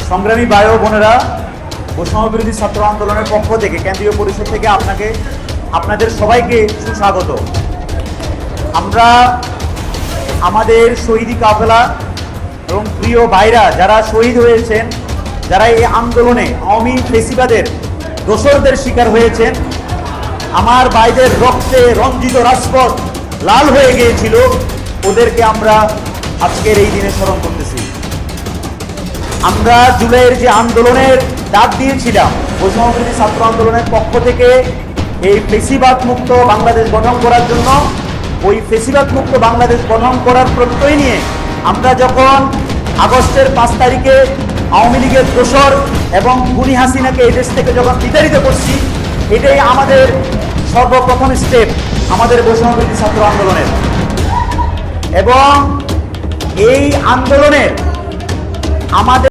সংগ্রামী ভাই ও বোনেরা, বৈষম্য বিরোধী ছাত্র আন্দোলনের পক্ষ থেকে কেন্দ্রীয় পরিষদ থেকে আপনাদের সবাইকে সুস্বাগত। আমরা আমাদের শহীদি কাফেলা এবং প্রিয় ভাইরা যারা শহীদ হয়েছেন, যারা এই আন্দোলনে আওয়ামী ফেসিবাদের দোসরদের শিকার হয়েছেন, আমার ভাইদের রক্তে রঞ্জিত রাজপথ লাল হয়ে গিয়েছিল, ওদেরকে আমরা আজকের এই দিনে স্মরণ করতেছি। আমরা জুলাইয়ের যে আন্দোলনের ডাক দিয়েছিলাম বৈষম্য বিরোধী ছাত্র আন্দোলনের পক্ষ থেকে এই ফেসিবাদ মুক্ত বাংলাদেশ গঠন করার জন্য, ওই ফেসিবাদ মুক্ত বাংলাদেশ গঠন করার প্রত্যয় নিয়ে আমরা যখন আগস্টের 5 তারিখে আওয়ামী লীগের দোসর এবং খুনি হাসিনাকে এই দেশ থেকে যখন বিতাড়িত করছি, এটাই আমাদের সর্বপ্রথম স্টেপ আমাদের বৈষম্য বিরোধী ছাত্র আন্দোলনের। এবং এই আন্দোলনের আমাদের